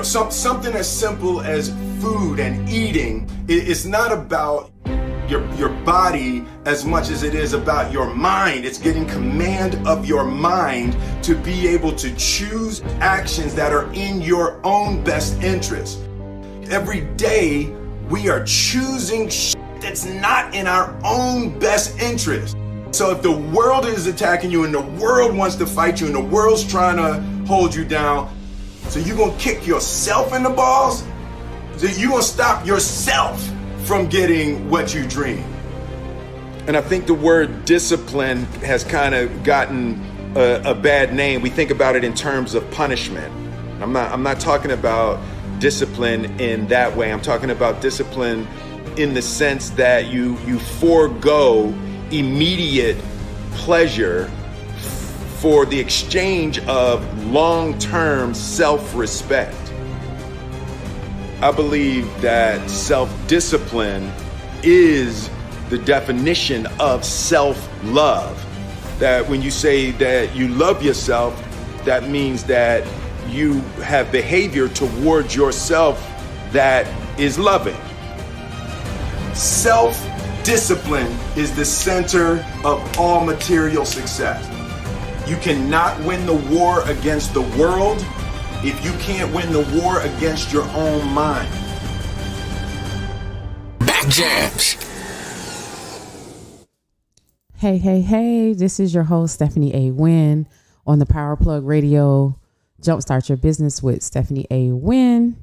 Something as simple as food and eating. It's not about your body as much as it is about your mind. It's getting command of your mind to be able to choose actions that are in your own best interest. Every day we are choosing that's not in our own best interest. So if the world is attacking you and the world wants to fight you and the world's trying to hold you down, so you're gonna kick yourself in the balls? So you're gonna stop yourself from getting what you dream. And I think the word discipline has kind of gotten a bad name. We think about it in terms of punishment. I'm not talking about discipline in that way. I'm talking about discipline in the sense that you forego immediate pleasure for the exchange of long-term self-respect. I believe that self-discipline is the definition of self-love. That when you say that you love yourself, that means that you have behavior towards yourself that is loving. Self-discipline is the center of all material success. You cannot win the war against the world if you can't win the war against your own mind. Back Jams. Hey, this is your host, Stephanie A. Wynn, on the Power Plug Radio. Jumpstart your business with Stephanie A. Wynn.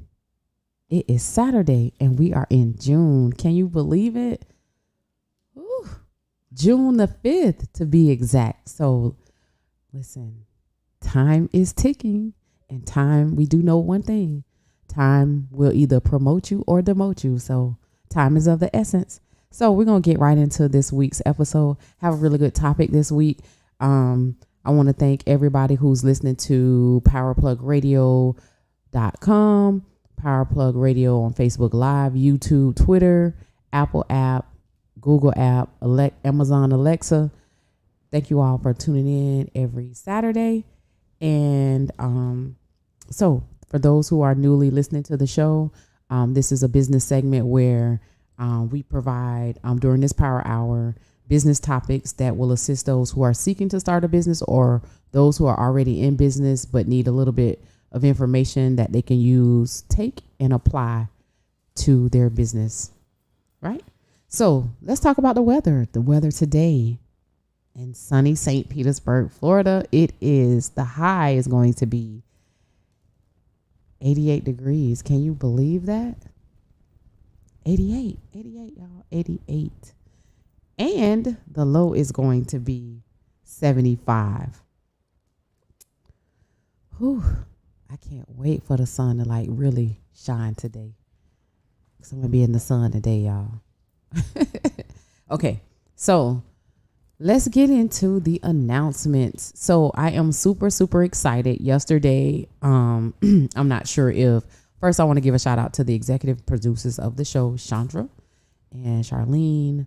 It is Saturday and we are in June. Can you believe it? Ooh, June the 5th to be exact. So listen, time is ticking. And time, we do know one thing. Time will either promote you or demote you. So time is of the essence. So we're going to get right into this week's episode. Have a really good topic this week. I want to thank everybody who's listening to powerplugradio.com, Powerplug Radio on Facebook Live, YouTube, Twitter, Apple app, Google app, Amazon Alexa. Thank you all for tuning in every Saturday. And so for those who are newly listening to the show, this is a business segment where we provide during this power hour business topics that will assist those who are seeking to start a business or those who are already in business but need a little bit of information that they can use, take, and apply to their business. Right? So let's talk about the weather. The weather today in sunny St. Petersburg, Florida. The high is going to be 88 degrees. Can you believe that? 88, y'all, 88. And the low is going to be 75. Whew. I can't wait for the sun to really shine today. So I'm going to be in the sun today, y'all. Okay, so let's get into the announcements. So I am super, super excited. Yesterday, I'm not sure if, first I want to give a shout out to the executive producers of the show, Chandra and Charlene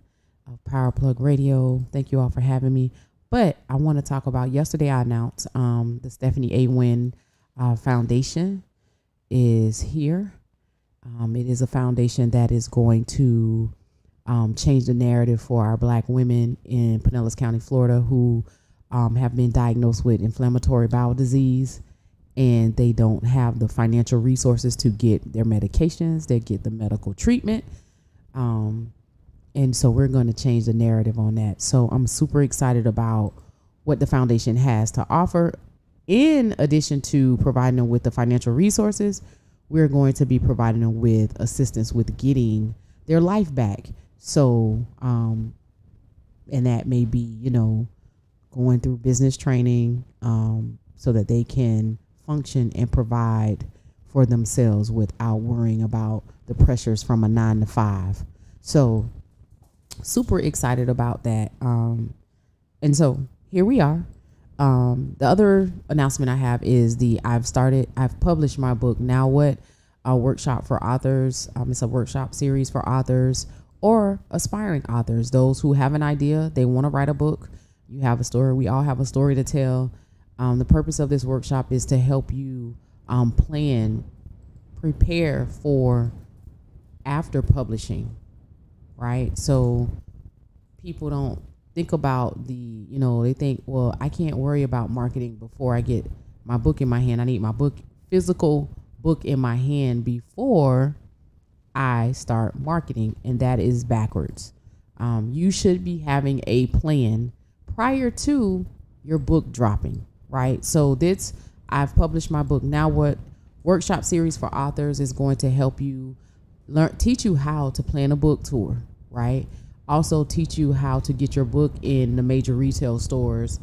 of Power Plug Radio. Thank you all for having me. But I want to talk about yesterday I announced the Stephanie A. Wynn Foundation is here. It is a foundation that is going to change the narrative for our Black women in Pinellas County, Florida, who have been diagnosed with inflammatory bowel disease, and they don't have the financial resources to get their medications, they get the medical treatment. And so we're going to change the narrative on that. So I'm super excited about what the foundation has to offer. In addition to providing them with the financial resources, we're going to be providing them with assistance with getting their life back. So, and that may be, going through business training, so that they can function and provide for themselves without worrying about the pressures from a 9-to-5. So super excited about that. And so here we are. The other announcement I have is I've published my book, Now What? A workshop for authors. It's a workshop series for authors or aspiring authors, those who have an idea, they want to write a book. You have a story. We all have a story to tell. The purpose of this workshop is to help you plan prepare for after publishing, right? So people don't think about they think, well, I can't worry about marketing before I get my book in my hand. I need my physical book in my hand before I start marketing, and that is backwards. You should be having a plan prior to your book dropping, right? So I've published my book. Now what workshop series for authors is going to help you teach you how to plan a book tour, right? Also teach you how to get your book in the major retail stores,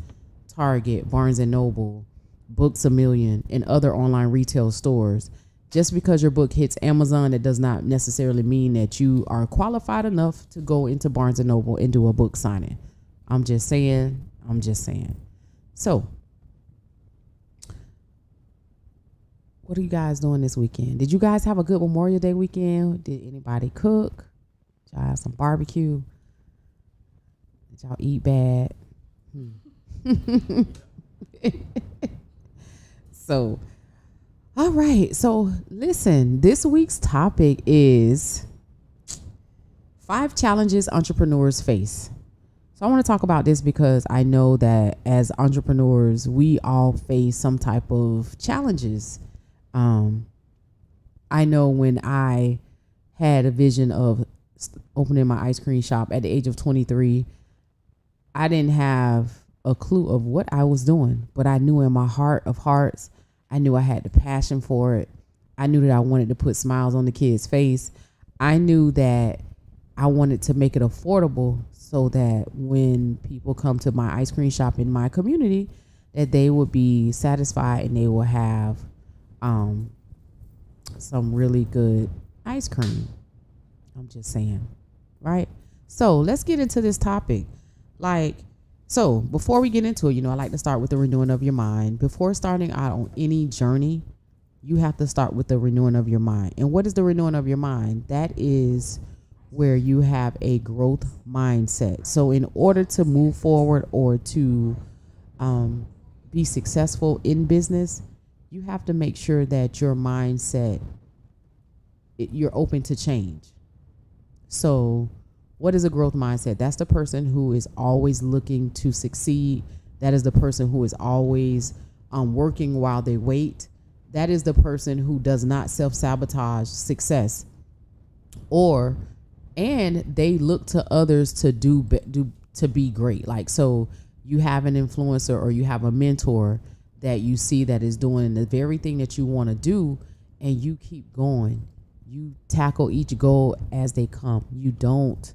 Target, Barnes and Noble, Books A Million, and other online retail stores. Just because your book hits Amazon, it does not necessarily mean that you are qualified enough to go into Barnes and Noble and do a book signing. I'm just saying. So, what are you guys doing this weekend? Did you guys have a good Memorial Day weekend? Did anybody cook? Did y'all have some barbecue? Did y'all eat bad? So, all right. So, listen, this week's topic is 5 challenges entrepreneurs face. So I want to talk about this because I know that as entrepreneurs, we all face some type of challenges. I know when I had a vision of opening my ice cream shop at the age of 23, I didn't have a clue of what I was doing, but I knew in my heart of hearts, I knew I had the passion for it. I knew that I wanted to put smiles on the kids' face. I knew that I wanted to make it affordable so that when people come to my ice cream shop in my community, that they would be satisfied and they will have some really good ice cream. I'm just saying, right? So let's get into this topic. So before we get into it, I like to start with the renewing of your mind. Before starting out on any journey, you have to start with the renewing of your mind. And what is the renewing of your mind? That is where you have a growth mindset. So in order to move forward or to be successful in business, you have to make sure that your mindset, you're open to change. So what is a growth mindset? That's the person who is always looking to succeed. That is the person who is always working while they wait. That is the person who does not self-sabotage success, and they look to others to to be great. So you have an influencer or you have a mentor that you see that is doing the very thing that you want to do, and you keep going. You tackle each goal as they come. You don't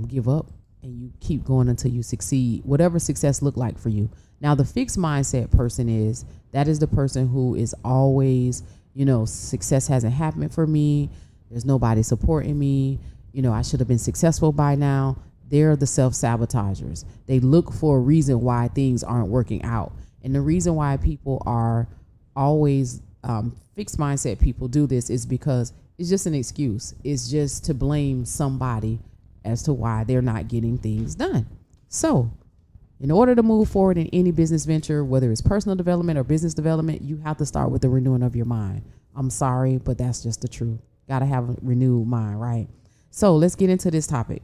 give up, and you keep going until you succeed, whatever success look like for you. Now, the fixed mindset person is the person who is always, success hasn't happened for me. There's nobody supporting me. I should have been successful by now. They're the self-sabotagers. They look for a reason why things aren't working out. And the reason why people are always fixed mindset people do this is because it's just an excuse. It's just to blame somebody as to why they're not getting things done. So in order to move forward in any business venture, whether it's personal development or business development, you have to start with the renewing of your mind. I'm sorry, but that's just the truth. Got to have a renewed mind, right? So let's get into this topic.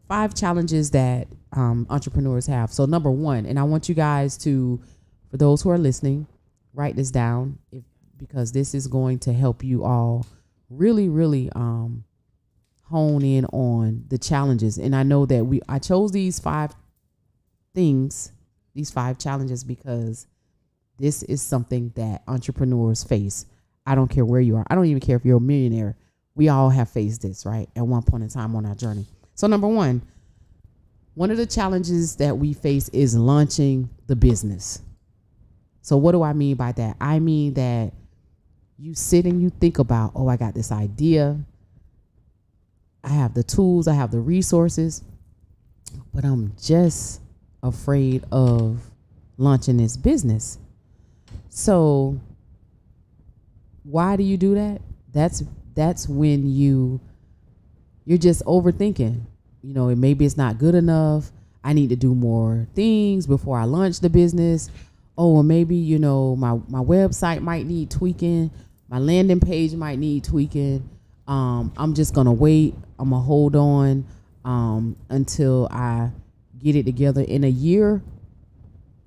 5 challenges that entrepreneurs have. So number 1, and I want you guys to, for those who are listening, write this down because this is going to help you all really, really hone in on the challenges. And I know that I chose these 5 challenges because this is something that entrepreneurs face. I don't care where you are. I don't even care if you're a millionaire. We all have faced this, right? At one point in time on our journey. So number 1 of the challenges that we face is launching the business. So what do I mean by that? I mean that you sit and you think about, I got this idea. I have the tools, I have the resources, but I'm just afraid of launching this business. So why do you do that? That's when you're just overthinking. Maybe it's not good enough. I need to do more things before I launch the business. Or maybe, my website might need tweaking. My landing page might need tweaking. I'm just gonna wait. I'm gonna hold on until I get it together. In a year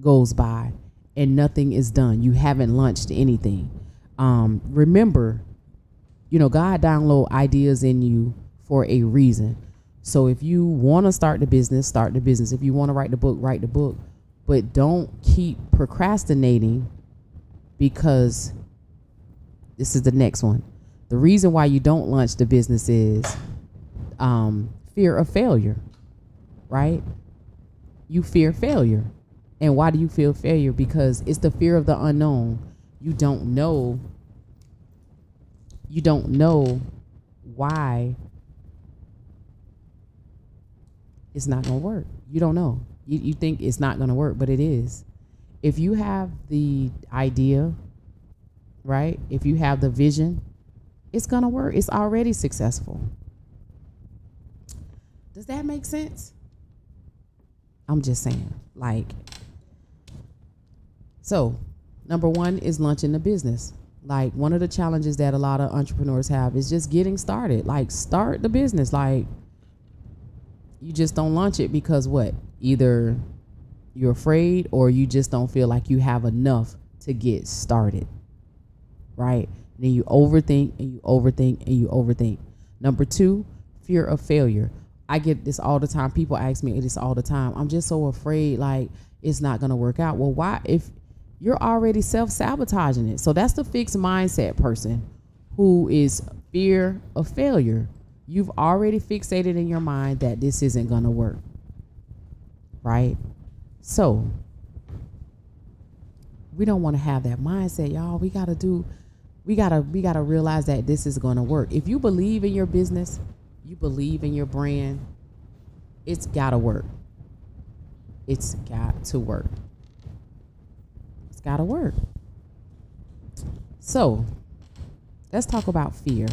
goes by and nothing is done. You haven't launched anything. Remember, God download ideas in you for a reason. So if you want to start the business, start the business. If you want to write the book, write the book. But don't keep procrastinating, because this is the next one. The reason why you don't launch the business is fear of failure, right? You fear failure. And why do you feel failure? Because it's the fear of the unknown. You don't know why it's not going to work. You don't know. You think it's not going to work, but it is. If you have the idea, right? If you have the vision, it's going to work. It's already successful. Does that make sense? I'm just saying, so number one is launching the business. One of the challenges that a lot of entrepreneurs have is just getting started. Start the business. You just don't launch it because what? Either you're afraid or you just don't feel like you have enough to get started, right? Then you overthink and you overthink and you overthink. Number two, fear of failure. I get this all the time. People ask me this all the time. I'm just so afraid it's not going to work out. Well, why? If you're already self-sabotaging it. So that's the fixed mindset person who is fear of failure. You've already fixated in your mind that this isn't going to work, right? So we don't want to have that mindset, y'all. We got to realize that this is going to work. If you believe in your business, you believe in your brand, it's got to work. It's got to work. It's got to work. So let's talk about fear.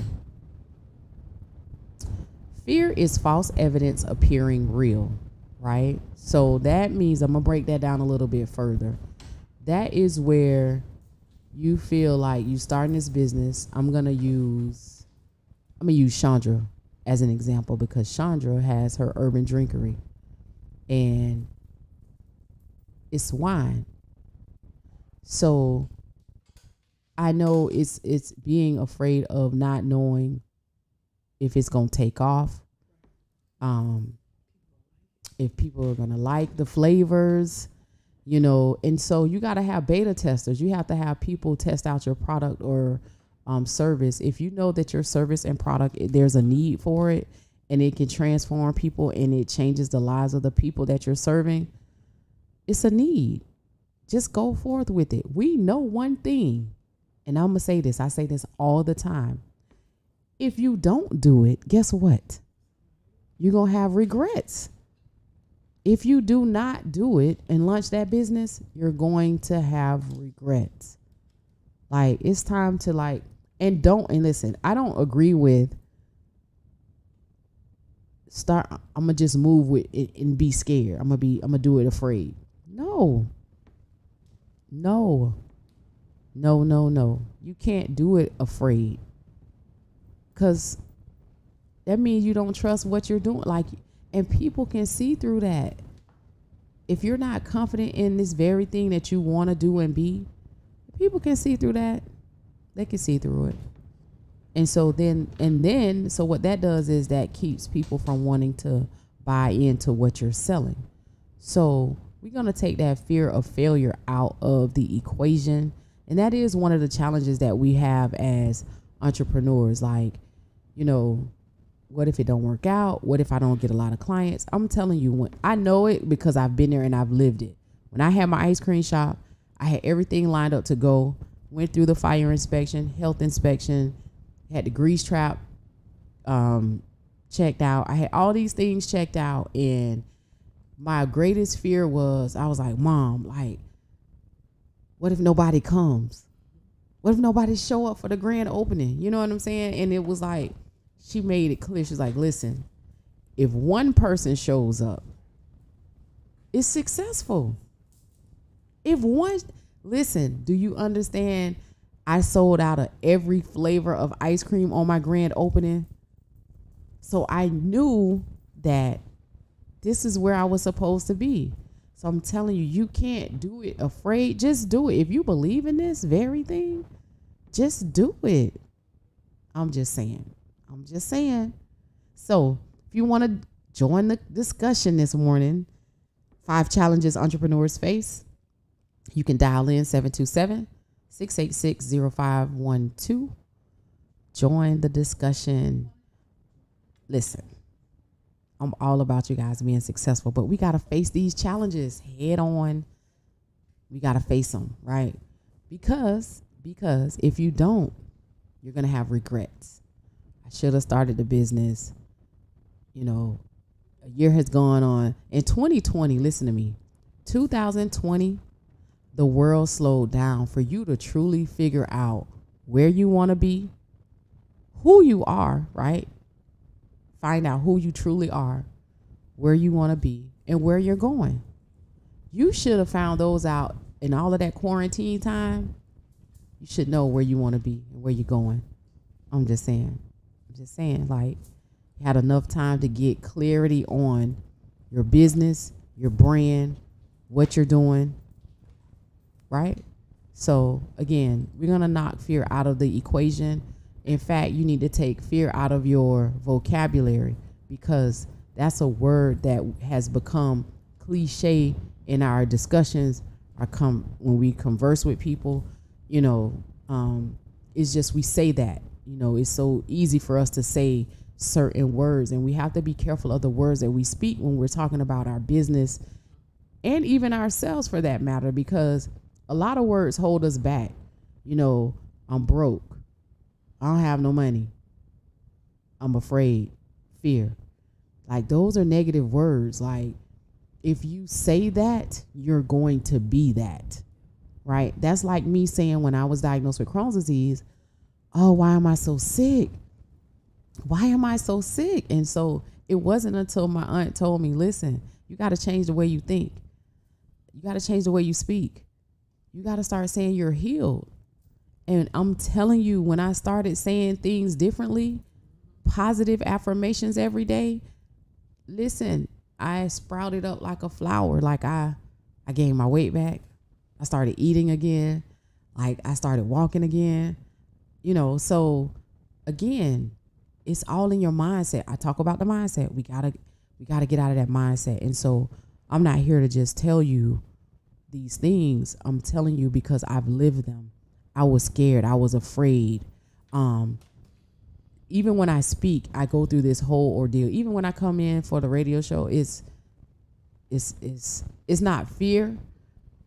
Fear is false evidence appearing real, right? So that means, I'm going to break that down a little bit further. That is where you feel like you starting this business. I'm going to use Chandra as an example, because Chandra has her urban drinkery and it's wine. So I know it's being afraid of not knowing if it's going to take off, if people are going to like the flavors, and so you got to have beta testers. You have to have people test out your product or service. If you know that your service and product, there's a need for it and it can transform people and it changes the lives of the people that you're serving, it's a need. Just go forth with it. We know one thing, and I'm going to say this. I say this all the time. If you don't do it, guess what? You're going to have regrets. If you do not do it and launch that business, you're going to have regrets. It's time to and listen, I don't agree with I'm going to just move with it and be scared. I'm going to do it afraid. No. You can't do it afraid. Because that means you don't trust what you're doing. And people can see through that. If you're not confident in this very thing that you want to do and be, people can see through that. They can see through it. And so so what that does is that keeps people from wanting to buy into what you're selling. So we're going to take that fear of failure out of the equation. And that is one of the challenges that we have as entrepreneurs. What if it don't work out? What if I don't get a lot of clients? I'm telling you, I know it because I've been there and I've lived it. When I had my ice cream shop, I had everything lined up to go, went through the fire inspection, health inspection, had the grease trap checked out. I had all these things checked out, and my greatest fear was, I was like, Mom, what if nobody comes? What if nobody show up for the grand opening? You know what I'm saying? And it was she made it clear. She's like, listen, if one person shows up, it's successful. Listen, do you understand I sold out of every flavor of ice cream on my grand opening. So I knew that this is where I was supposed to be. So I'm telling you, you can't do it afraid. Just do it. If you believe in this very thing, just do it. I'm just saying. So if you want to join the discussion this morning, 5 challenges entrepreneurs face, you can dial in 727-686-0512. Join the discussion. Listen, I'm all about you guys being successful, but we got to face these challenges head on. We got to face them, right? Because if you don't, you're going to have regrets. I should have started the business. You know, a year has gone on. In 2020, listen to me, 2020, the world slowed down for you to truly figure out where you want to be, who you are, right? Find out who you truly are, where you want to be, and where you're going. You should have found those out in all of that quarantine time. You should know where you want to be and where you're going. I'm just saying, like, you had enough time to get clarity on your business, your brand, what you're doing, right? So again, we're going to knock fear out of the equation. In fact, you need to take fear out of your vocabulary, because that's a word that has become cliche in our discussions. When we converse with people, you know, it's just, we say that, you know, it's so easy for us to say certain words, and we have to be careful of the words that we speak when we're talking about our business and even ourselves for that matter, because a lot of words hold us back. You know, I'm broke. I don't have no money. I'm afraid. Fear. Like, those are negative words. Like, if you say that, you're going to be that, right? That's like me saying when I was diagnosed with Crohn's disease, oh, why am I so sick? Why am I so sick? And so it wasn't until my aunt told me, listen, you got to change the way you think. You got to change the way you speak. You got to start saying you're healed. And I'm telling you, when I started saying things differently, positive affirmations every day, listen, I sprouted up like a flower. Like I gained my weight back. I started eating again. Like I started walking again. You know, so again, it's all in your mindset. I talk about the mindset. We gotta get out of that mindset. And so I'm not here to just tell you these things. I'm telling you because I've lived them. I was scared. I was afraid. Even when I speak, I go through this whole ordeal. Even when I come in for the radio show, it's not fear,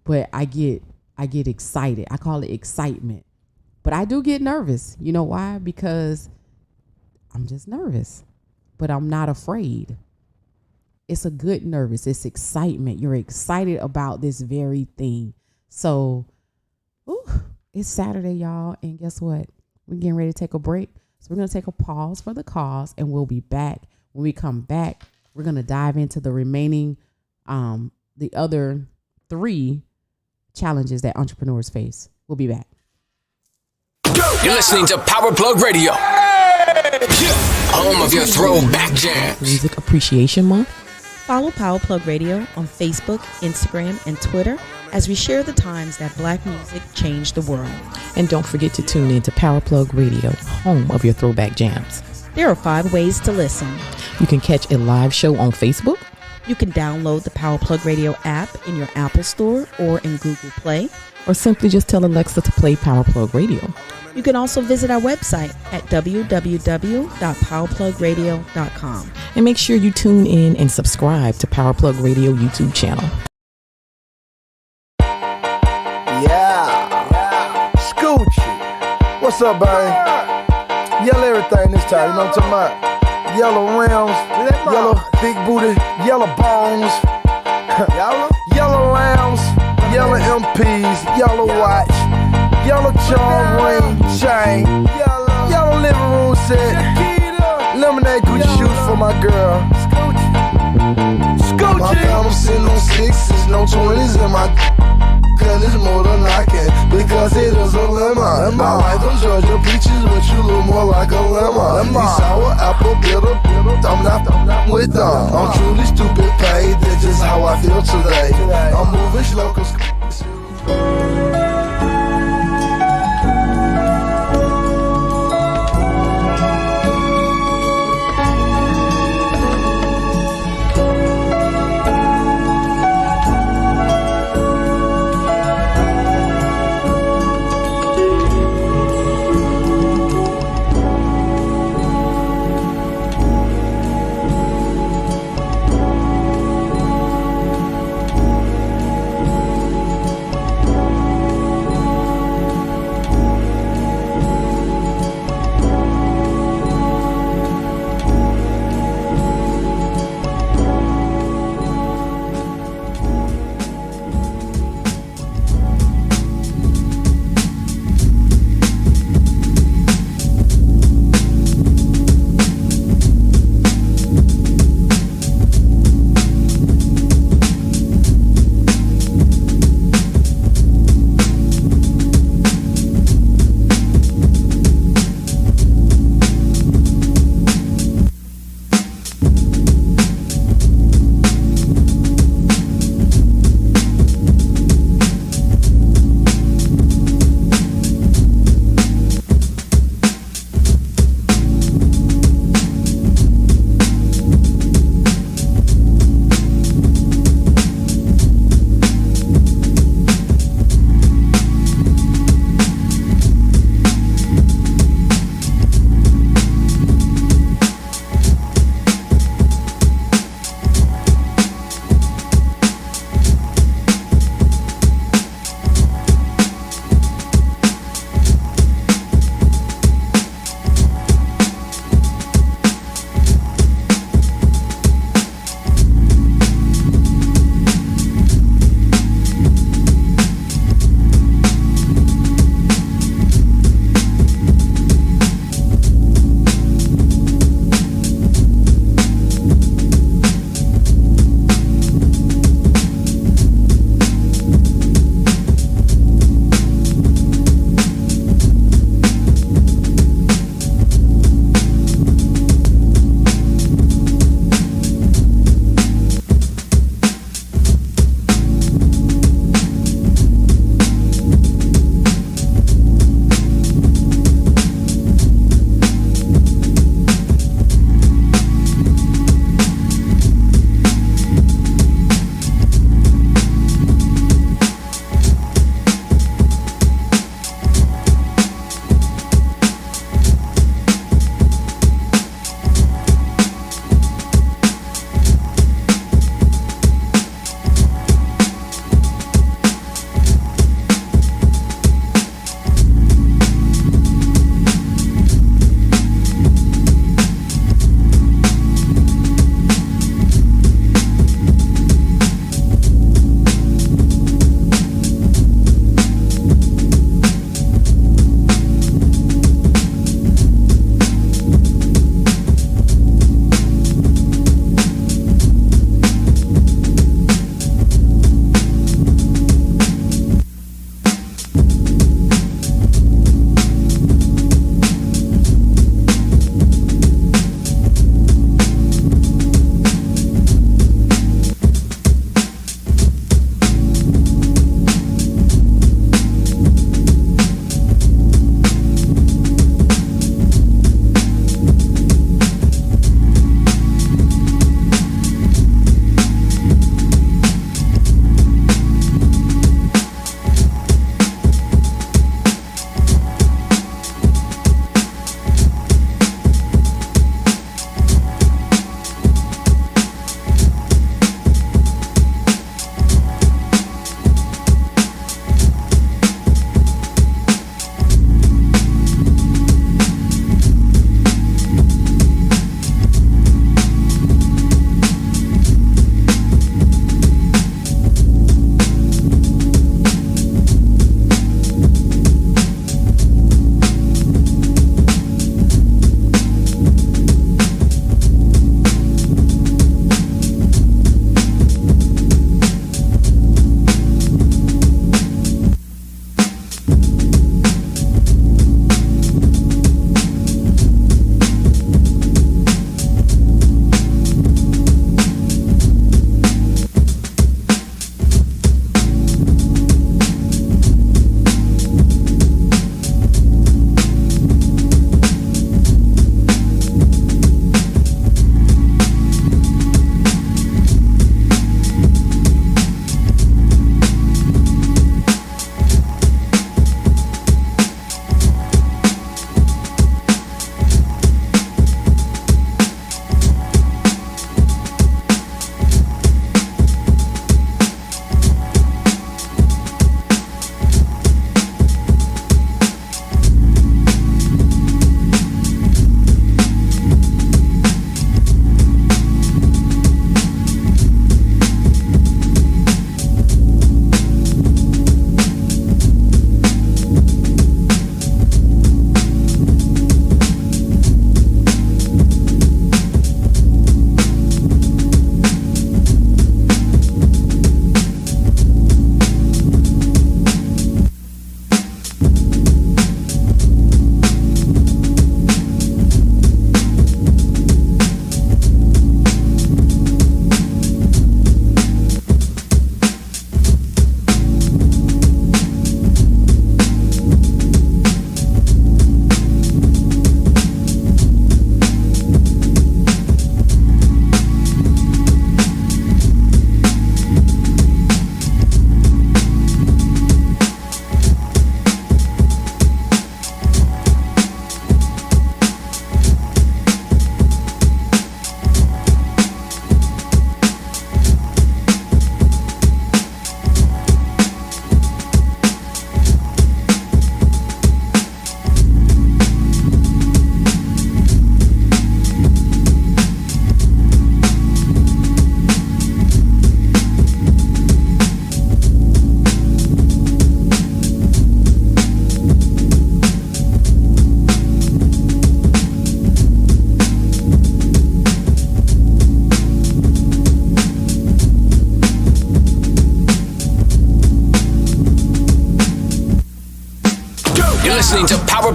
but I get excited. I call it excitement. But I do get nervous. You know why? Because I'm just nervous. But I'm not afraid. It's a good nervous. It's excitement. You're excited about this very thing. So, it's Saturday, y'all, and guess what? We're getting ready to take a break. So we're going to take a pause for the cause, and we'll be back. When we come back, we're going to dive into the remaining, the other 3 challenges that entrepreneurs face. We'll be back. You're listening to Power Plug Radio, home of your throwback jams. Music Appreciation Month. Follow Power Plug Radio on Facebook, Instagram, and Twitter as we share the times that Black music changed the world. And don't forget to tune in to Power Plug Radio, home of your throwback jams. There are 5 ways to listen. You can catch a live show on Facebook. You can download the Power Plug Radio app in your Apple Store or in Google Play. Or simply just tell Alexa to play Power Plug Radio. You can also visit our website at www.powerplugradio.com. And make sure you tune in and subscribe to Power Plug Radio YouTube channel. Yeah. Scoochie. What's up, babe? Yell everything this time, you know what I'm talking about? Yellow rims, yellow big booty, yellow bones, yellow lambs, yellow MPs, yellow watch, yellow charm ring, chain, yellow living room set, lemonade Gucci shoes for my girl. Scoochie. My diamonds sitting on 6s, no 20s in my. Cause and it's more than I can, because it is a lemon. I like them Georgia peaches, but you look more like a lemon. These sour apple bitter, I'm not with them. I'm truly stupid paid, that's just how I feel today. I'm moving slow, cause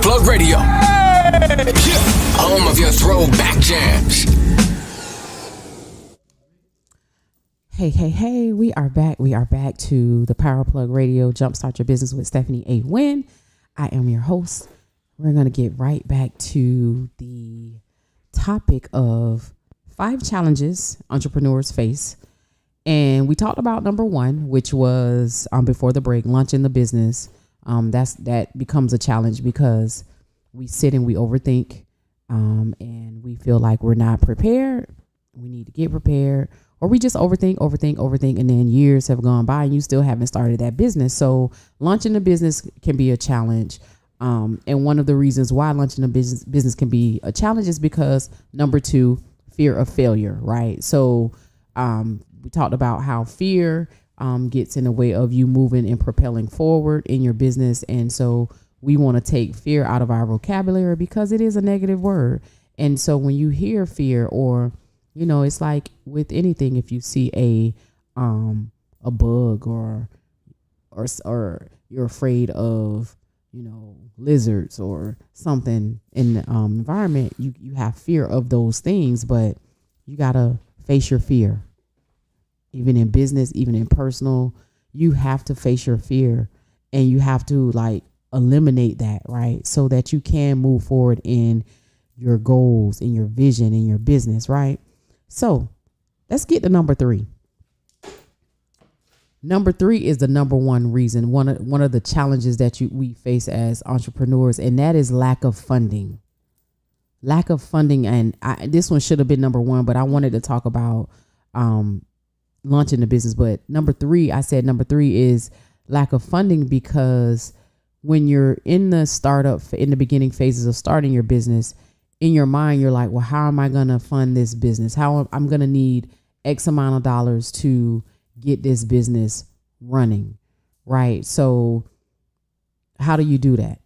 Plug Radio. Home of your throwback jams. Hey, we are back. We are back to the Power Plug Radio, Jumpstart Your Business with Stephanie A. Wynn. I am your host. We're going to get right back to the topic of 5 challenges entrepreneurs face. And we talked about number 1, which was before the break, launching the business. That becomes a challenge because we sit and we overthink, and we feel like we're not prepared. We need to get prepared, or we just overthink, and then years have gone by and you still haven't started that business. So launching a business can be a challenge. And one of the reasons why launching a business can be a challenge is because number 2, fear of failure, right? So we talked about how fear gets in the way of you moving and propelling forward in your business. And so we want to take fear out of our vocabulary because it is a negative word. And so when you hear fear, or, you know, it's like with anything, if you see a bug or you're afraid of, you know, lizards or something in the environment, you have fear of those things, but you got to face your fear. Even in business, even in personal, you have to face your fear, and you have to like eliminate that, right? So that you can move forward in your goals, in your vision, in your business, right? So let's get to number 3. Number 3 is the number 1 reason, one of the challenges that we face as entrepreneurs, and that is lack of funding. Lack of funding, and this one should have been number 1, but I wanted to talk about launching the business. But number 3, I said number 3 is lack of funding, because when you're in the beginning phases of starting your business, in your mind, you're like, well, how am I going to fund this business? How I'm going to need X amount of dollars to get this business running, right? So how do you do that?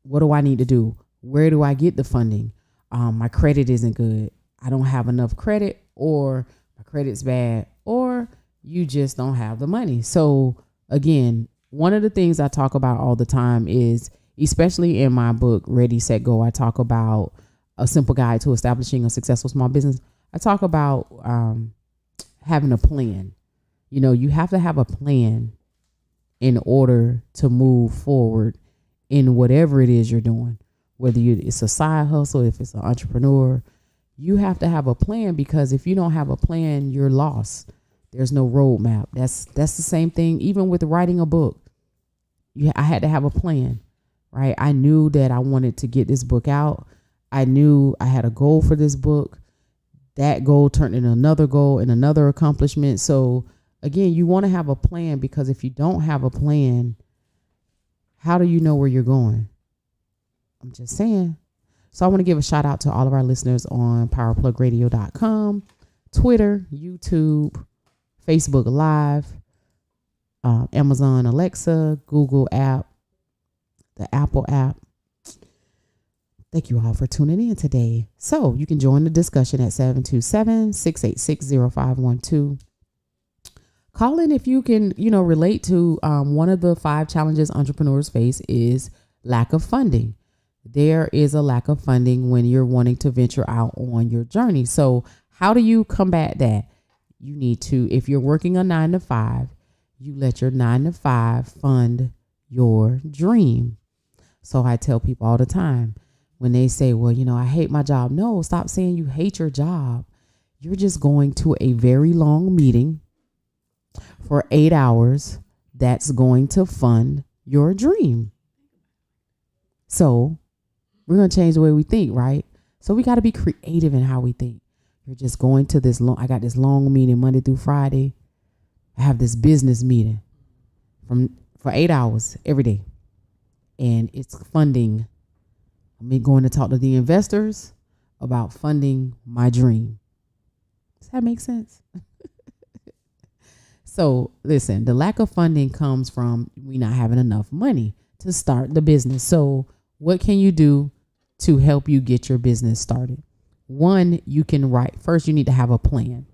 What do I need to do? Where do I get the funding? My credit isn't good. I don't have enough credit, or my credit's bad, or you just don't have the money. So again, one of the things I talk about all the time is, especially in my book, Ready, Set, Go, I talk about a simple guide to establishing a successful small business. I talk about having a plan. You know, you have to have a plan in order to move forward in whatever it is you're doing, whether it's a side hustle, if it's an entrepreneur. You have to have a plan, because if you don't have a plan, you're lost. There's no roadmap. That's the same thing even with writing a book. I had to have a plan, right? I knew that I wanted to get this book out. I knew I had a goal for this book. That goal turned into another goal and another accomplishment. So again, you want to have a plan, because if you don't have a plan, how do you know where you're going? I'm just saying. So I want to give a shout out to all of our listeners on powerplugradio.com, Twitter, YouTube, Facebook Live, Amazon Alexa, Google app, the Apple app. Thank you all for tuning in today. So you can join the discussion at 727-686-0512. Call in if you can, relate to one of the 5 challenges entrepreneurs face is lack of funding. There is a lack of funding when you're wanting to venture out on your journey. So how do you combat that? You need to, if you're working a 9-to-5, you let your 9-to-5 fund your dream. So I tell people all the time when they say, well, I hate my job. No, stop saying you hate your job. You're just going to a very long meeting for 8 hours that's going to fund your dream. So we're going to change the way we think, right? So we got to be creative in how we think. You're just going to I got this long meeting Monday through Friday. I have this business meeting for 8 hours every day. And it's funding. I'm going to talk to the investors about funding my dream. Does that make sense? So listen, the lack of funding comes from we not having enough money to start the business. So what can you do to help you get your business started? One, you can write. First, you need to have a plan,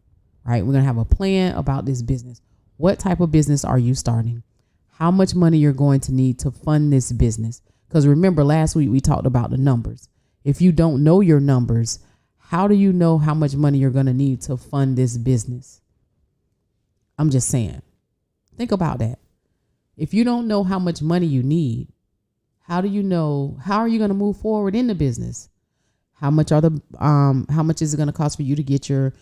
right? We're going to have a plan about this business. What type of business are you starting? How much money you're going to need to fund this business? Because remember, last week we talked about the numbers. If you don't know your numbers, how do you know how much money you're going to need to fund this business? I'm just saying. Think about that. If you don't know how much money you need, how do you know, how are you going to move forward in the business? How much is it going to cost for you to get your,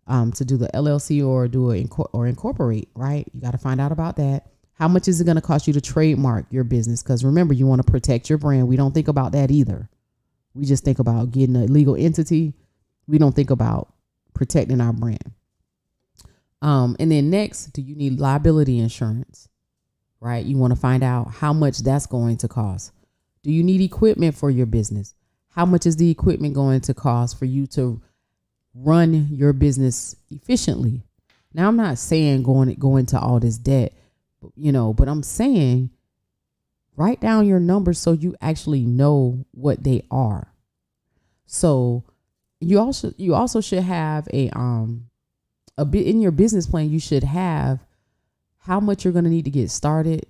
to do the LLC or incorporate, right? You got to find out about that. How much is it going to cost you to trademark your business? Because remember, you want to protect your brand. We don't think about that either. We just think about getting a legal entity. We don't think about protecting our brand. And then next, do you need liability insurance? Right? You want to find out how much that's going to cost. Do you need equipment for your business? How much is the equipment going to cost for you to run your business efficiently? Now, I'm not saying go into all this debt, but I'm saying write down your numbers so you actually know what they are. So you also should have a bit in your business plan. You should have how much you're going to need to get started,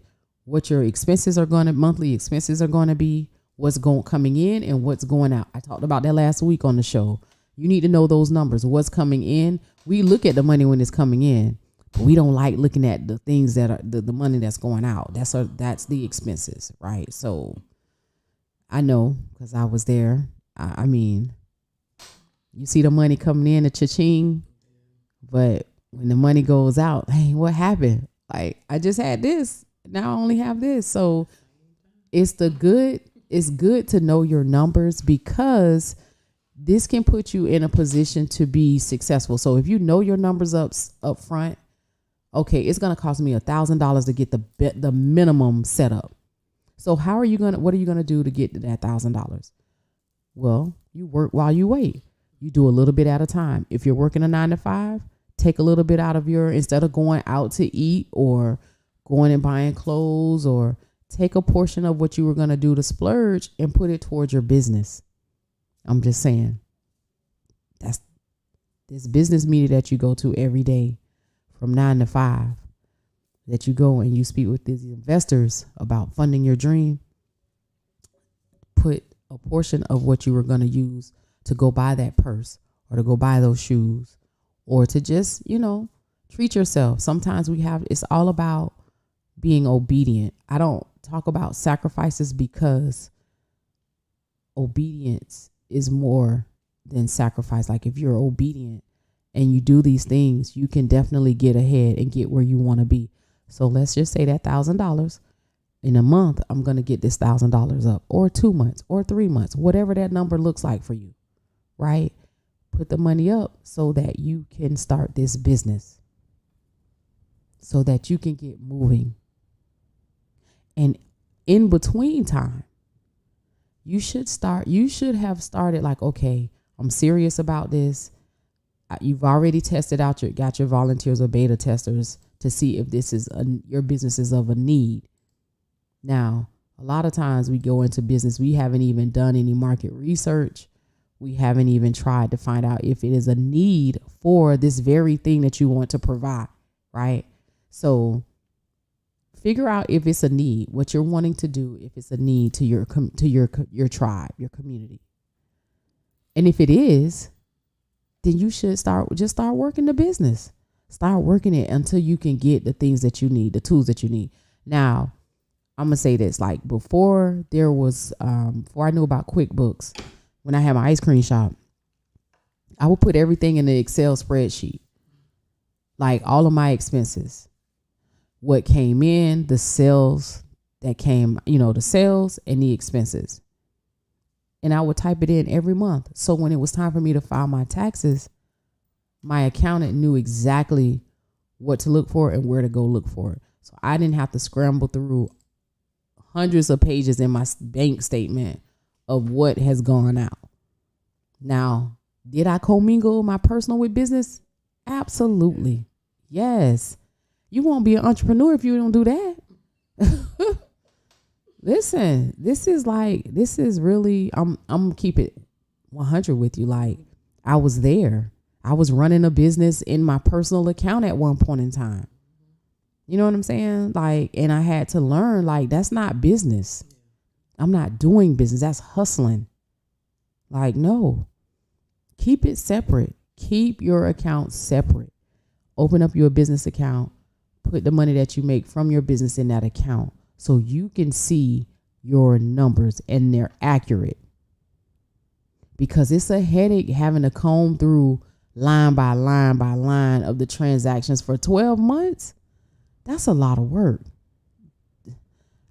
what your monthly expenses are going to be, what's coming in and what's going out. I talked about that last week on the show. You need to know those numbers, what's coming in. We look at the money when it's coming in, but we don't like looking at the things that are the money that's going out. That's the expenses, right? So I know because I was there. I mean, you see the money coming in, the cha-ching, but when the money goes out, hey, what happened? Like, I just had this. Now I only have this. So it's good to know your numbers, because this can put you in a position to be successful. So if you know your numbers up front, okay, it's going to cost me $1,000 to get the minimum setup. So what are you going to do to get to that $1,000? Well, you work while you wait. You do a little bit at a time. If you're working a 9-to-5, take a little bit out of instead of going out to eat or going and buying clothes, or take a portion of what you were going to do to splurge and put it towards your business. I'm just saying, that's this business meeting that you go to every day from 9 to 5, that you go and you speak with these investors about funding your dream. Put a portion of what you were going to use to go buy that purse, or to go buy those shoes, or to just, treat yourself. Sometimes it's all about being obedient. I don't talk about sacrifices, because obedience is more than sacrifice. Like, if you're obedient and you do these things, you can definitely get ahead and get where you want to be. So let's just say that $1,000 in a month, I'm going to get this $1,000 up, or 2 months or 3 months, whatever that number looks like for you, right? Put the money up so that you can start this business, so that you can get moving. And in between time, you should have started like, okay, I'm serious about this. You've already tested out got your volunteers or beta testers to see if this is your business is of a need. Now, a lot of times we go into business, we haven't even done any market research. We haven't even tried to find out if it is a need for this very thing that you want to provide, right? So figure out if it's a need, what you're wanting to do, if it's a need to your tribe, your community. And if it is, then you should start working the business. Start working it until you can get the things that you need, the tools that you need. Now, I'm going to say this, like before I knew about QuickBooks, when I had my ice cream shop, I would put everything in the Excel spreadsheet, like all of my expenses, what came in, the sales that came, the sales and the expenses. And I would type it in every month. So when it was time for me to file my taxes, my accountant knew exactly what to look for and where to go look for it. So I didn't have to scramble through hundreds of pages in my bank statement of what has gone out. Now, did I commingle my personal with business? Absolutely. Yes. You won't be an entrepreneur if you don't do that. Listen, this is really, I'm keep it 100 with you. Like, I was there. I was running a business in my personal account at one point in time. You know what I'm saying? Like, and I had to learn, like, that's not business. I'm not doing business. That's hustling. Like, no. Keep it separate. Keep your account separate. Open up your business account. Put the money that you make from your business in that account so you can see your numbers and they're accurate. Because it's a headache having to comb through line by line by line of the transactions for 12 months. That's a lot of work.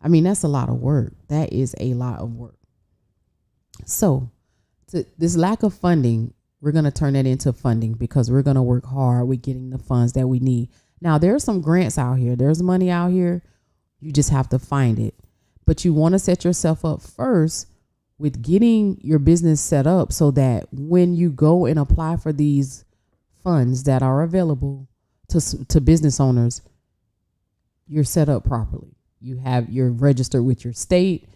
I mean, that's a lot of work. That is a lot of work. So this lack of funding, we're going to turn that into funding because we're going to work hard with getting the funds that we need. Now, there's some grants out here. There's money out here. You just have to find it. But you want to set yourself up first with getting your business set up so that when you go and apply for these funds that are available to business owners, you're set up properly. You're registered with your state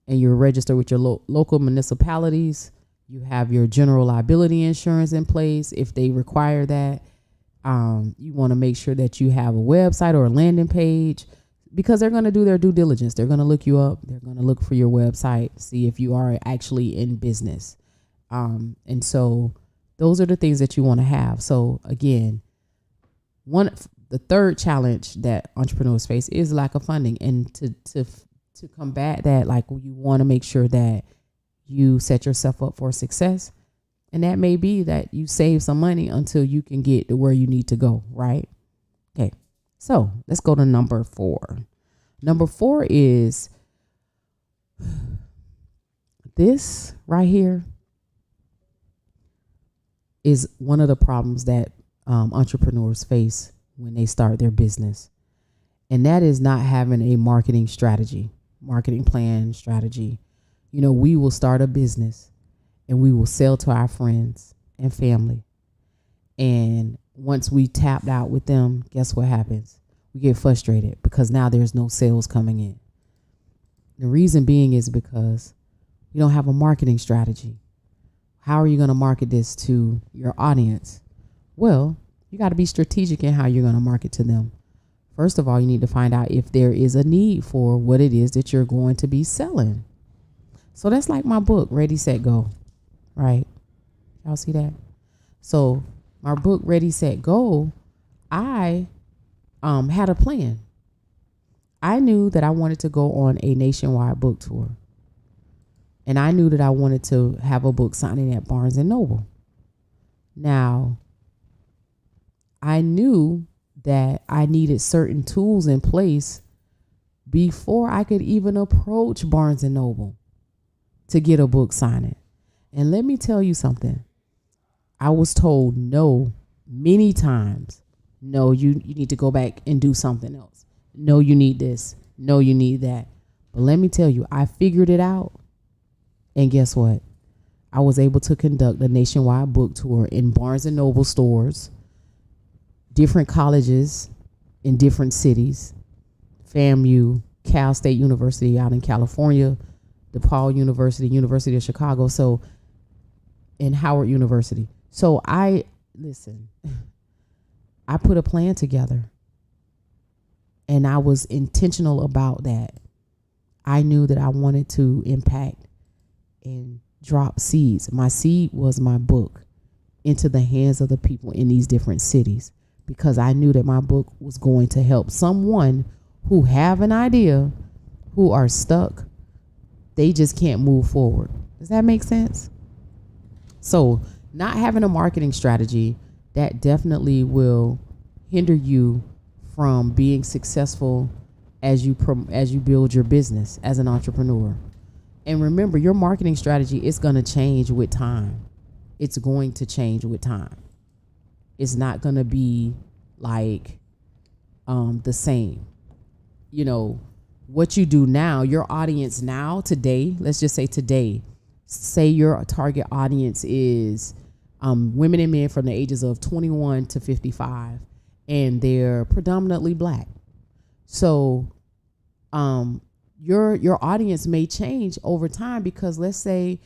and you're registered with your local municipalities. You have your general liability insurance in place if they require that. You want to make sure that you have a website or a landing page because they're going to do their due diligence. They're going to look you up. They're going to look for your website, see if you are actually in business. And so those are the things that you want to have. So again, the third challenge that entrepreneurs face is lack of funding. And to combat that, like, you want to make sure that you set yourself up for success. And that may be that you save some money until you can get to where you need to go, right? Okay, so let's go to number 4. Number 4 is this right here is one of the problems that entrepreneurs face when they start their business. And that is not having a marketing plan strategy. You know, we will start a business and we will sell to our friends and family. And once we tapped out with them, guess what happens? We get frustrated because now there's no sales coming in. The reason being is because you don't have a marketing strategy. How are you going to market this to your audience? Well, you got to be strategic in how you're going to market to them. First of all, you need to find out if there is a need for what it is that you're going to be selling. So that's like my book, Ready, Set, Go, right? Y'all see that? So my book, Ready, Set, Go, I had a plan. I knew that I wanted to go on a nationwide book tour. And I knew that I wanted to have a book signing at Barnes & Noble. Now, I knew that I needed certain tools in place before I could even approach Barnes & Noble to get a book signing. And let me tell you something. I was told no many times. No, you need to go back and do something else. No, you need this. No, you need that. But let me tell you, I figured it out. And guess what? I was able to conduct a nationwide book tour in Barnes & Noble stores, different colleges in different cities, FAMU, Cal State University out in California, DePaul University, University of Chicago, and Howard University. So I put a plan together and I was intentional about that. I knew that I wanted to impact and drop seeds. My seed was my book into the hands of the people in these different cities because I knew that my book was going to help someone who have an idea, who are stuck. They just can't move forward. Does that make sense? So not having a marketing strategy, that definitely will hinder you from being successful as you build your business as an entrepreneur. And remember, your marketing strategy is going to change with time. It's going to change with time. It's not going to be like the same. You know, what you do now, your audience now, today, let's just say today, say your target audience is women and men from the ages of 21 to 55, and they're predominantly Black. So your audience may change over time because let's say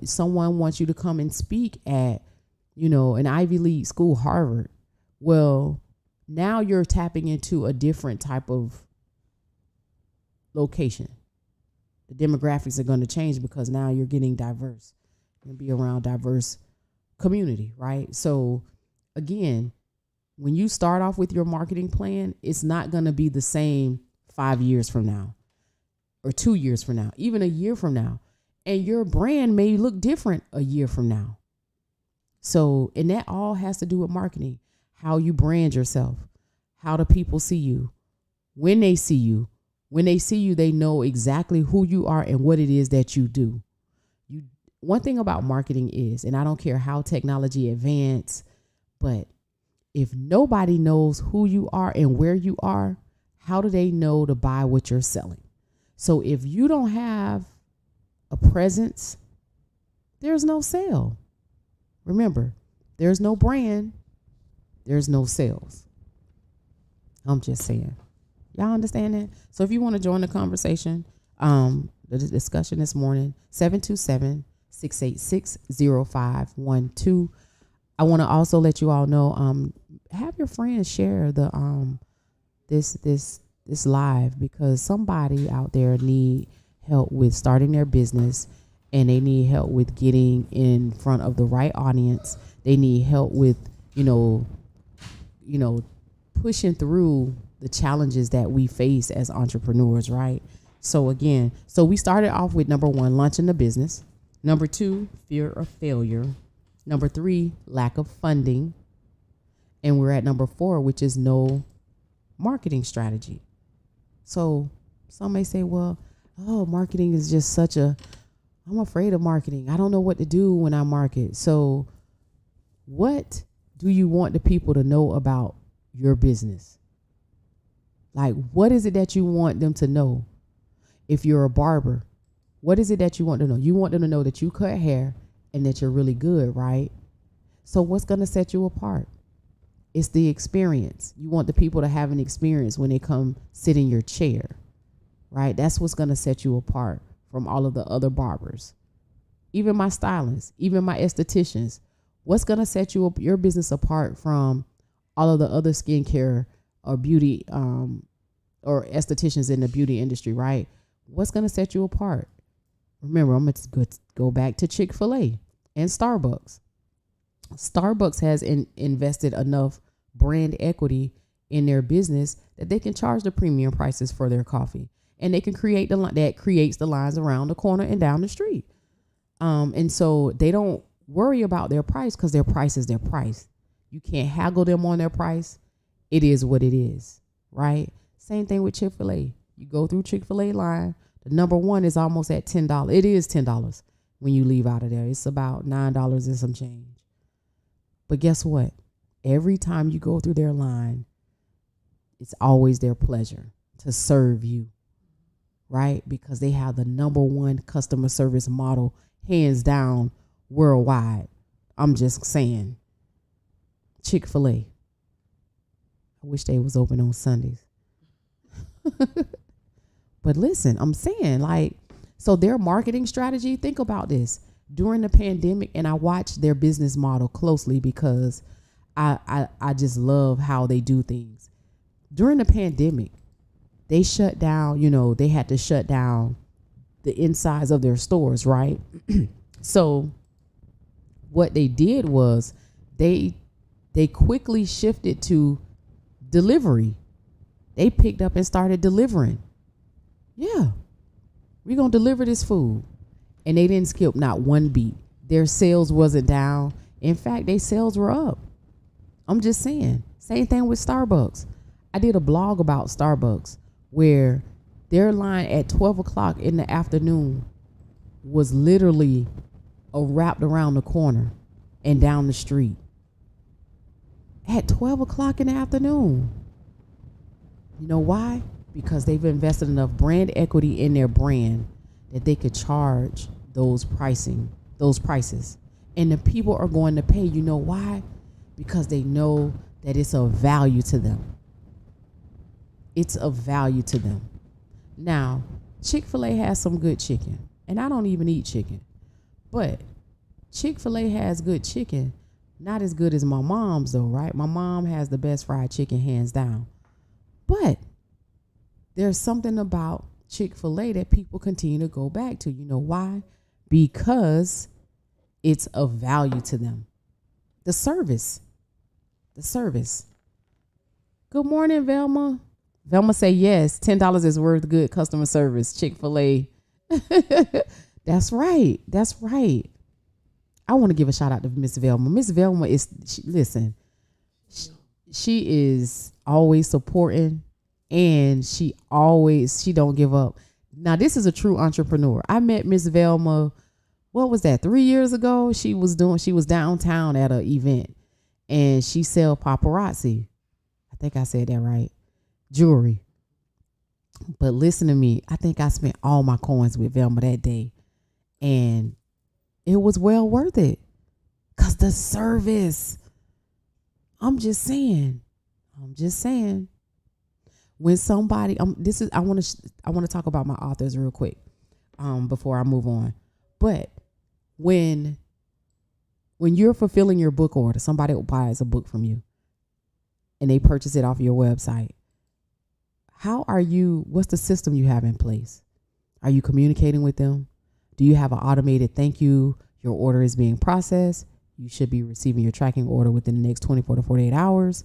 someone wants you to come and speak at, an Ivy League school, Harvard. Well, now you're tapping into a different type of location. The demographics are going to change because now you're getting diverse. You're going to be around diverse community, right? So again, when you start off with your marketing plan, it's not going to be the same 5 years from now or 2 years from now, even a year from now. And your brand may look different a year from now. So, and that all has to do with marketing, how you brand yourself, how do people see you, when they see you. When they see you, they know exactly who you are and what it is that you do. One thing about marketing is, and I don't care how technology advanced, but if nobody knows who you are and where you are, how do they know to buy what you're selling? So if you don't have a presence, there's no sale. Remember, there's no brand, there's no sales. I'm just saying. Y'all understand that? So if you want to join the conversation, the discussion this morning, 727-686-0512. I want to also let you all know, have your friends share the this live, because somebody out there need help with starting their business, and they need help with getting in front of the right audience. They need help with, pushing through the challenges that we face as entrepreneurs, right? So again, we started off with number 1, launching the business. Number 2, fear of failure. Number 3, lack of funding. And we're at number 4, which is no marketing strategy. So some may say, well, marketing is just I'm afraid of marketing. I don't know what to do when I market. So what do you want the people to know about your business? Like, what is it that you want them to know? If you're a barber, what is it that you want to know? You want them to know that you cut hair and that you're really good, right? So what's going to set you apart? It's the experience. You want the people to have an experience when they come sit in your chair, right? That's what's going to set you apart from all of the other barbers. Even my stylists, even my estheticians. What's going to set your business apart from all of the other skincare or beauty or estheticians in the beauty industry, right? What's going to set you apart? Remember, I'm going to go back to Chick-fil-A and Starbucks. Starbucks has invested enough brand equity in their business that they can charge the premium prices for their coffee, and they can creates the lines around the corner and down the street. And so they don't worry about their price, because their price is their price. You can't haggle them on their price. It is what it is, right? Same thing with Chick-fil-A. You go through Chick-fil-A line, the number 1 is almost at $10. It is $10 when you leave out of there. It's about $9 and some change. But guess what? Every time you go through their line, it's always their pleasure to serve you, right? Because they have the number 1 customer service model, hands down, worldwide. I'm just saying. Chick-fil-A. I wish they was open on Sundays. But listen, I'm saying, so their marketing strategy, think about this. During the pandemic, and I watched their business model closely because I just love how they do things. During the pandemic, they shut down, they had to shut down the insides of their stores, right? So what they did was they quickly shifted to delivery. They picked up and started delivering. Yeah, we're going to deliver this food. And they didn't skip not one beat. Their sales wasn't down. In fact, their sales were up. I'm just saying. Same thing with Starbucks. I did a blog about Starbucks where their line at 12 o'clock in the afternoon was literally wrapped around the corner and down the street. At 12 o'clock in the afternoon. You know why? Because they've invested enough brand equity in their brand that they could charge those prices. And the people are going to pay. You know why? Because they know that it's of value to them. It's of value to them. Now, Chick-fil-A has some good chicken. And I don't even eat chicken. But Chick-fil-A has good chicken. Not as good as my mom's though, right? My mom has the best fried chicken, hands down. But there's something about Chick-fil-A that people continue to go back to. You know why? Because it's of value to them. The service. Good morning, Velma. Velma say yes. $10 is worth good customer service. Chick-fil-A. That's right. I want to give a shout out to Miss Velma. Miss Velma she is always supporting, and she don't give up. Now, this is a true entrepreneur. I met Miss Velma, what was that, 3 years ago? She was downtown at an event, and she sell paparazzi. I think I said that right. Jewelry. But listen to me. I think I spent all my coins with Velma that day, and it was well worth it. Cause the service. I'm just saying. When somebody, I want to talk about my authors real quick, before I move on. But when you're fulfilling your book order, somebody buys a book from you, and they purchase it off your website. What's the system you have in place? Are you communicating with them? Do you have an automated thank you? Your order is being processed. You should be receiving your tracking order within the next 24 to 48 hours.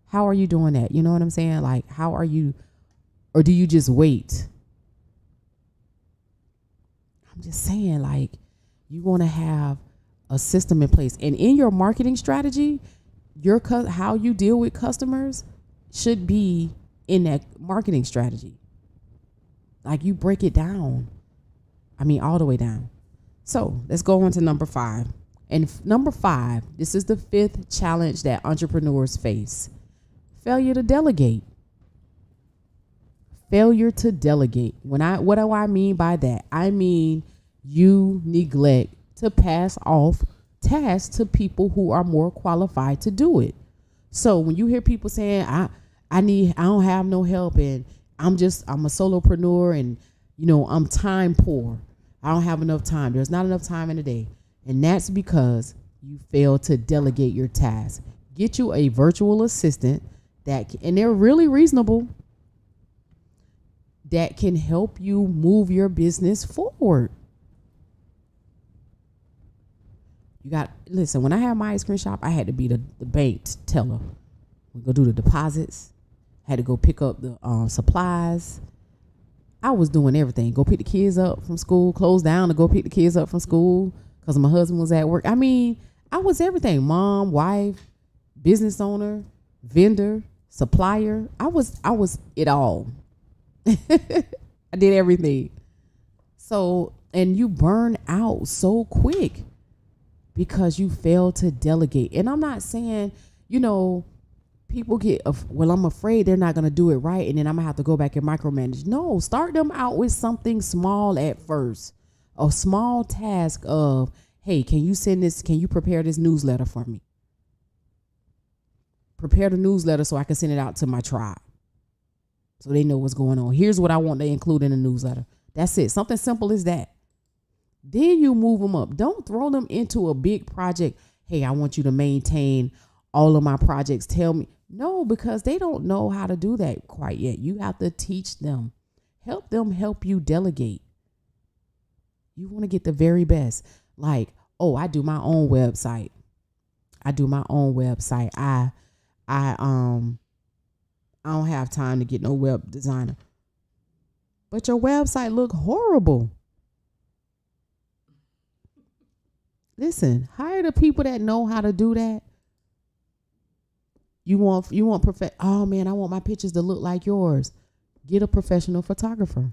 How are you doing that? You know what I'm saying? Like, how are you, or do you just wait? I'm just saying, like, you want to have a system in place. And in your marketing strategy, how you deal with customers should be in that marketing strategy. Like, you break it down. All the way down. So let's go on to number 5. And number 5, this is the 5th challenge that entrepreneurs face. Failure to delegate. What do I mean by that? I mean, you neglect to pass off tasks to people who are more qualified to do it. So when you hear people saying, I don't have no help, and I'm a solopreneur, and I'm time poor. I don't have enough time. There's not enough time in the day. And that's because you fail to delegate your tasks. Get you a virtual assistant and they're really reasonable, that can help you move your business forward. Listen, when I had my ice cream shop, I had to be the bank teller. We go do the deposits. Had to go pick up the supplies. I was doing everything. Go pick the kids up from school, close down to go pick the kids up from school because my husband was at work. I was everything. Mom, wife, business owner, vendor, supplier. I was it all. I did everything. So, and you burn out so quick because you fail to delegate. And I'm not saying, people get, I'm afraid they're not going to do it right, and then I'm going to have to go back and micromanage. No, start them out with something small at first. A small task of, hey, can you prepare this newsletter for me? Prepare the newsletter so I can send it out to my tribe, so they know what's going on. Here's what I want to include in the newsletter. That's it. Something simple as that. Then you move them up. Don't throw them into a big project. Hey, I want you to maintain all of my projects. Tell me. No, because they don't know how to do that quite yet. You have to teach them. Help them help you delegate. You want to get the very best. Like, I do my own website. I don't have time to get no web designer. But your website look horrible. Listen, hire the people that know how to do that. You want oh man, I want my pictures to look like yours. Get a professional photographer.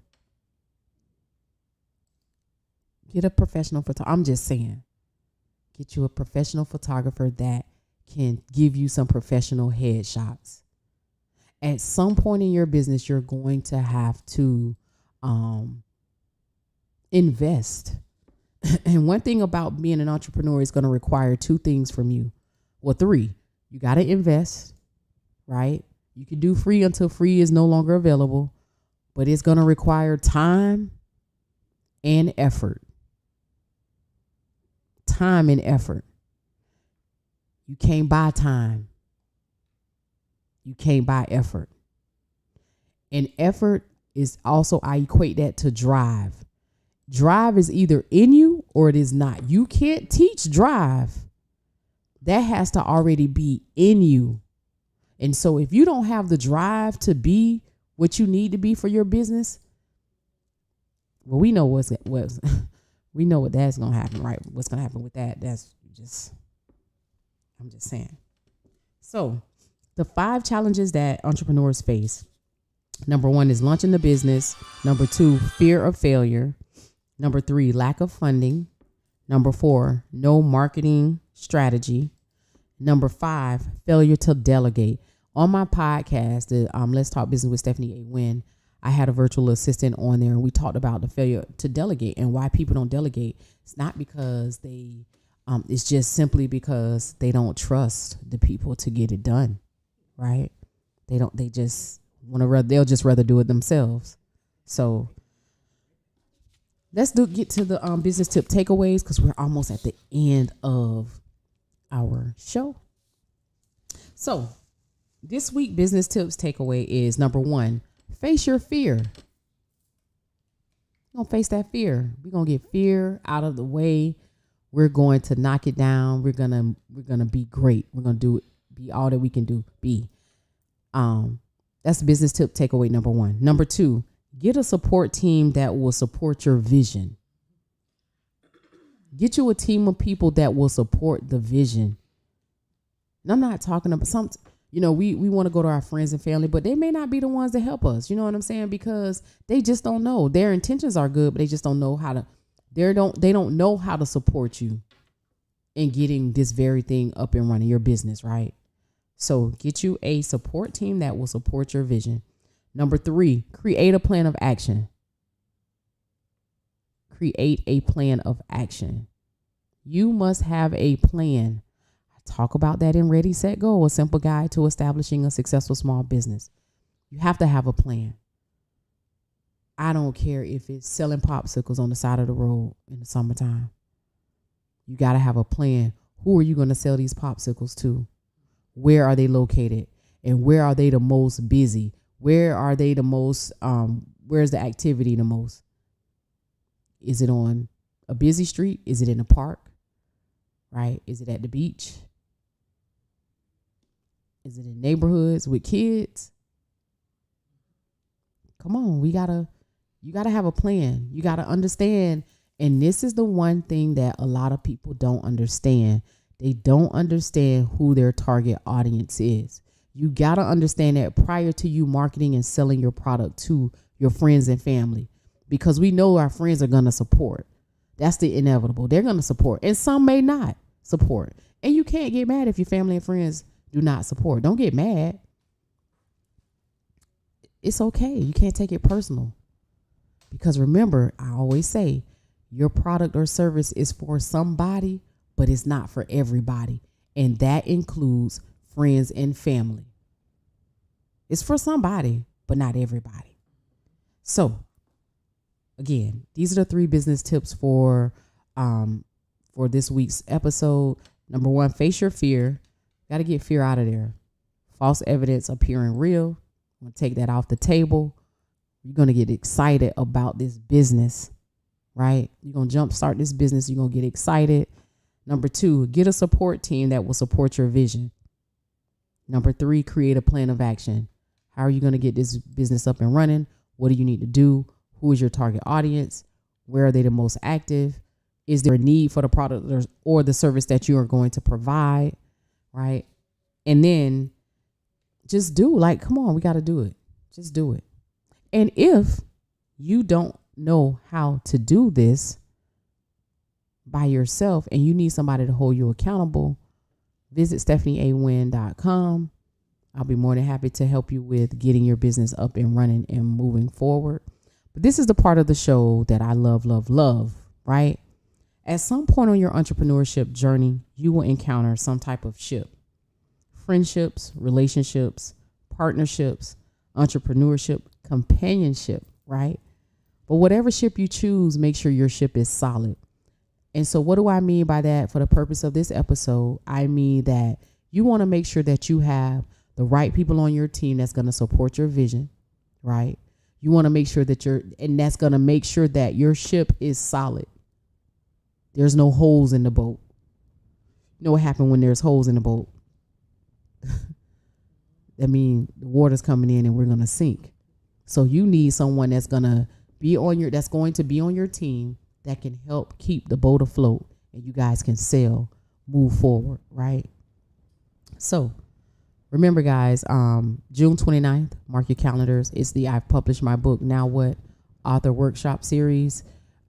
I'm just saying. Get you a professional photographer that can give you some professional headshots. At some point in your business, you're going to have to invest. And one thing about being an entrepreneur is going to require 2 things from you. Well, 3. You got to invest, right? You can do free until free is no longer available, but it's going to require time and effort. Time and effort. You can't buy time. You can't buy effort. And effort, is also, I equate that to drive. Drive is either in you or it is not. You can't teach drive. That has to already be in you. And so if you don't have the drive to be what you need to be for your business, well, we know we know what that's going to happen, right? What's going to happen with that? I'm just saying. So the 5 challenges that entrepreneurs face. Number 1 is launching the business. Number 2, fear of failure. Number 3, lack of funding. Number 4, no marketing strategy. Number 5, failure to delegate. On my podcast, Let's Talk Business with Stephanie A. Wynn, I had a virtual assistant on there, and we talked about the failure to delegate and why people don't delegate. It's not because it's just simply because they don't trust the people to get it done, right? They'll just rather do it themselves. So let's get to the business tip takeaways, because we're almost at the end of our show. So this week business tips takeaway is number 1, face your fear. We're going to face that fear. We're going to get fear out of the way. We're going to knock it down. We're going to be great. We're going to be all that we can do. That's business tip takeaway number 1. Number 2, get a support team that will support your vision. Get you a team of people that will support the vision. And I'm not talking about we want to go to our friends and family, but they may not be the ones that help us. You know what I'm saying? Because they just don't know. Their intentions are good, but they just don't know how to. They don't know how to support you in getting this very thing up and running, your business, right? So get you a support team that will support your vision. Number 3, create a plan of action. Create a plan of action. You must have a plan. Talk about that in Ready, Set, Go, a simple guide to establishing a successful small business. You have to have a plan. I don't care if it's selling popsicles on the side of the road in the summertime. You got to have a plan. Who are you going to sell these popsicles to? Where are they located? And where are they the most busy? Where are they the most, where's the activity the most? Is it on a busy street? Is it in a park? Right? Is it at the beach? Is it in neighborhoods with kids? Come on, you gotta have a plan. You gotta understand. And this is the one thing that a lot of people don't understand. They don't understand who their target audience is. You gotta understand that prior to you marketing and selling your product to your friends and family, because we know our friends are gonna support. That's the inevitable. They're gonna support, and some may not support. And you can't get mad if your family and friends do not support. Don't get mad. It's okay. You can't take it personal. Because remember, I always say, your product or service is for somebody, but it's not for everybody. And that includes friends and family. It's for somebody, but not everybody. So, again, these are the 3 business tips for this week's episode. Number 1, face your fear. Got to get fear out of there. False evidence appearing real. I'm going to take that off the table. You're going to get excited about this business, right? You're going to jumpstart this business. You're going to get excited. Number 2, get a support team that will support your vision. Number 3, create a plan of action. How are you going to get this business up and running? What do you need to do? Who is your target audience? Where are they the most active? Is there a need for the product or the service that you are going to provide? Right? And then just come on, we got to do it. Just do it. And if you don't know how to do this by yourself and you need somebody to hold you accountable, visit stephanieawynn.com. I'll be more than happy to help you with getting your business up and running and moving forward. But this is the part of the show that I love, right? At some point on your entrepreneurship journey, you will encounter some type of ship. Friendships, relationships, partnerships, entrepreneurship, companionship, right? But whatever ship you choose, make sure your ship is solid. And so what do I mean by that? For the purpose of this episode, I mean that you want to make sure that you have the right people on your team that's going to support your vision, right? You want to make sure that that's going to make sure that your ship is solid. There's no holes in the boat. You know what happens when there's holes in the boat? That means the water's coming in and we're going to sink. So you need someone that's going to be on your team that can help keep the boat afloat, and you guys can sail, move forward, right? So remember, guys, June 29th, mark your calendars. It's I've published my book, Now What? Author Workshop Series.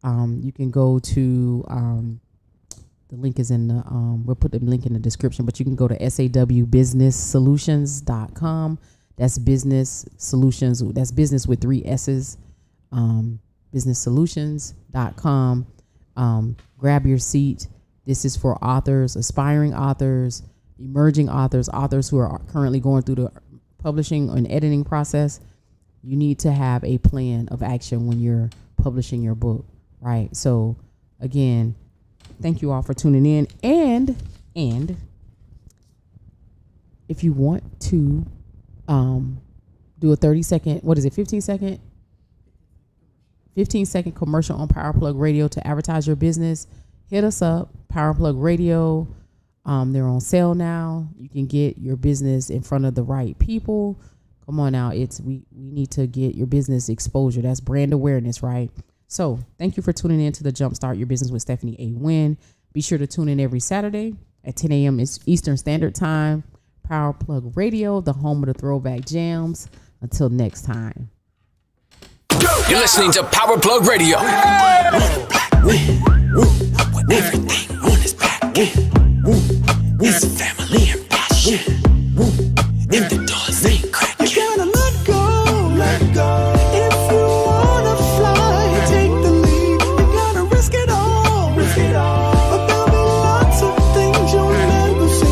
You can go to, the link is in the, we'll put the link in the description, but you can go to sawbusinesssolutions.com. That's business solutions. That's business with 3 S's. Businesssolutions.com. Grab your seat. This is for authors, aspiring authors, emerging authors, authors who are currently going through the publishing and editing process. You need to have a plan of action when you're publishing your book, right? So again, thank you all for tuning in. And if you want to do a 30-second, 15-second commercial on Power Plug Radio to advertise your business, hit us up, Power Plug Radio. They're on sale now. You can get your business in front of the right people. Come on now. We need to get your business exposure. That's brand awareness, right? So thank you for tuning in to the Jumpstart Your Business with Stephanie A. Wynn. Be sure to tune in every Saturday at 10 a.m. Eastern Standard Time. Power Plug Radio, the home of the throwback jams. Until next time. You're listening to Power Plug Radio. With everything on his back. It's family and passion. In the